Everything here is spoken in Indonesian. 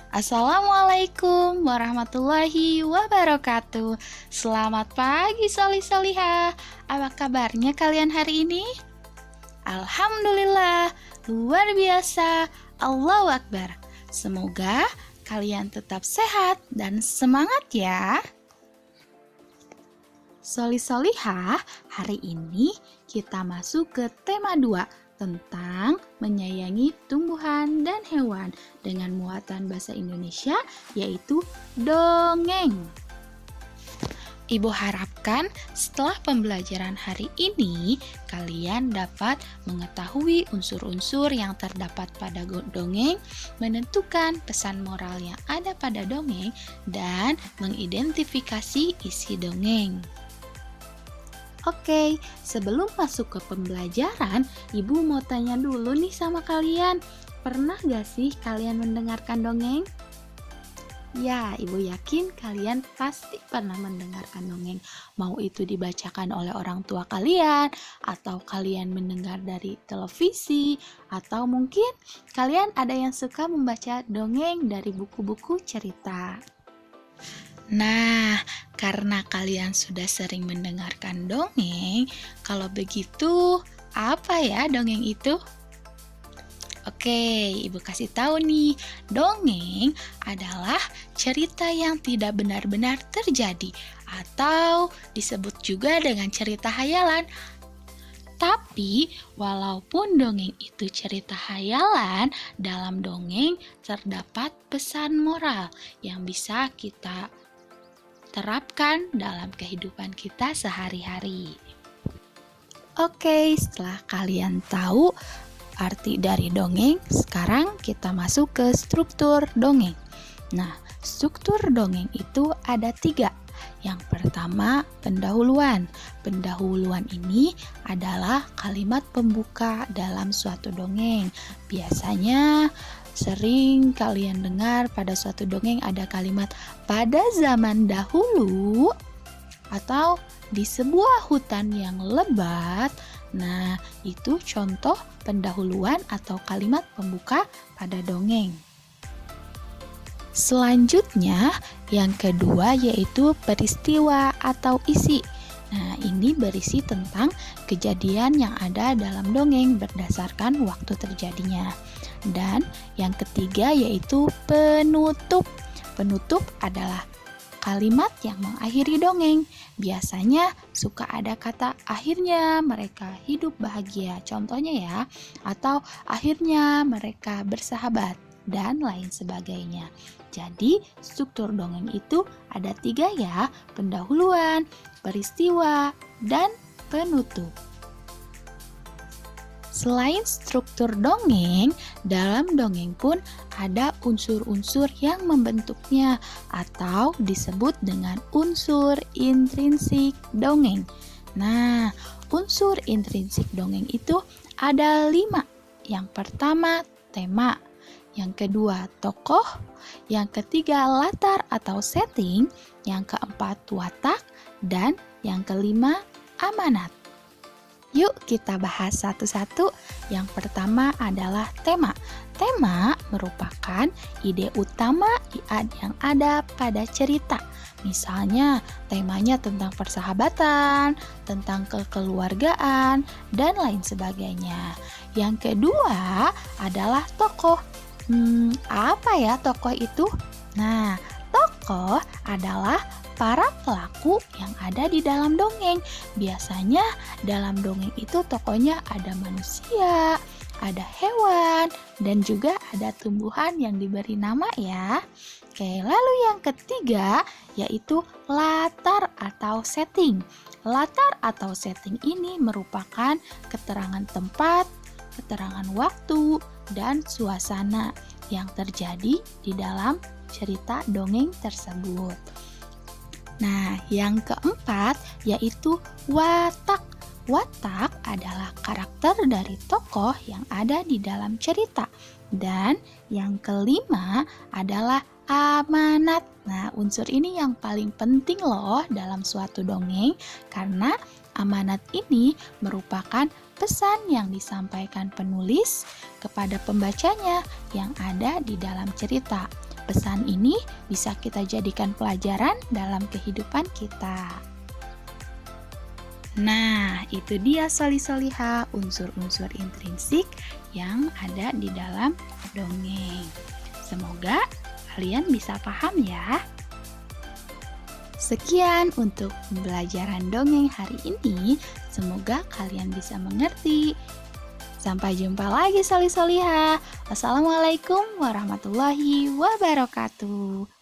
Assalamualaikum warahmatullahi wabarakatuh. Selamat pagi Solih-Solihah. Apa kabarnya kalian hari ini? Alhamdulillah, luar biasa. Allahu Akbar. Semoga kalian tetap sehat dan semangat ya. Solih-Solihah, hari ini kita masuk ke tema 2 tentang menyayangi tumbuhan dan hewan dengan muatan bahasa Indonesia, yaitu dongeng. Ibu harapkan setelah pembelajaran hari ini, kalian dapat mengetahui unsur-unsur yang terdapat pada dongeng, menentukan pesan moral yang ada pada dongeng, dan mengidentifikasi isi dongeng. Oke, sebelum masuk ke pembelajaran, Ibu mau tanya dulu nih sama kalian. Pernah gak sih kalian mendengarkan dongeng? Ya, Ibu yakin kalian pasti pernah mendengarkan dongeng. Mau itu dibacakan oleh orang tua kalian, atau kalian mendengar dari televisi, atau mungkin kalian ada yang suka membaca dongeng dari buku-buku cerita. Nah, karena kalian sudah sering mendengarkan dongeng, kalau begitu apa ya dongeng itu? Oke, Ibu kasih tahu nih, dongeng adalah cerita yang tidak benar-benar terjadi atau disebut juga dengan cerita hayalan. Tapi, walaupun dongeng itu cerita hayalan, dalam dongeng terdapat pesan moral yang bisa kita terapkan dalam kehidupan kita sehari-hari. Oke, setelah kalian tahu arti dari dongeng, sekarang kita masuk ke struktur dongeng. Nah, struktur dongeng itu ada 3. Yang pertama, pendahuluan. Pendahuluan ini adalah kalimat pembuka dalam suatu dongeng. Biasanya sering kalian dengar pada suatu dongeng ada kalimat pada zaman dahulu atau di sebuah hutan yang lebat. Nah, itu contoh pendahuluan atau kalimat pembuka pada dongeng. Selanjutnya, yang kedua yaitu peristiwa atau isi. Nah, ini berisi tentang kejadian yang ada dalam dongeng berdasarkan waktu terjadinya. Dan yang ketiga yaitu penutup. Penutup adalah kalimat yang mengakhiri dongeng. Biasanya suka ada kata akhirnya mereka hidup bahagia, contohnya ya, atau akhirnya mereka bersahabat, dan lain sebagainya. Jadi struktur dongeng itu ada 3 ya, pendahuluan, peristiwa, dan penutup. Selain struktur dongeng, dalam dongeng pun ada unsur-unsur yang membentuknya atau disebut dengan unsur intrinsik dongeng. Nah, unsur intrinsik dongeng itu ada 5. Yang pertama, tema. Yang kedua, tokoh. Yang ketiga, latar atau setting. Yang keempat, watak. Dan yang kelima, amanat. Yuk kita bahas satu-satu. Yang pertama adalah tema. Tema merupakan ide utama yang ada pada cerita. Misalnya temanya tentang persahabatan, tentang kekeluargaan, dan lain sebagainya. Yang kedua adalah tokoh. Apa ya tokoh itu? Nah, tokoh adalah para pelaku yang ada di dalam dongeng. Biasanya dalam dongeng itu tokohnya ada manusia, ada hewan, dan juga ada tumbuhan yang diberi nama ya. Oke, lalu yang ketiga yaitu latar atau setting. Latar atau setting ini merupakan keterangan tempat, keterangan waktu, dan suasana yang terjadi di dalam cerita dongeng tersebut. Nah, yang keempat yaitu watak. Watak adalah karakter dari tokoh yang ada di dalam cerita. Dan yang kelima adalah amanat. Nah, unsur ini yang paling penting loh dalam suatu dongeng, karena amanat ini merupakan pesan yang disampaikan penulis kepada pembacanya yang ada di dalam cerita. Pesan ini bisa kita jadikan pelajaran dalam kehidupan kita. Nah, itu dia soli-soliha unsur-unsur intrinsik yang ada di dalam dongeng. Semoga kalian bisa paham ya. Sekian untuk pembelajaran dongeng hari ini. Semoga kalian bisa mengerti. Sampai jumpa lagi soli-soliha. Wassalamualaikum warahmatullahi wabarakatuh.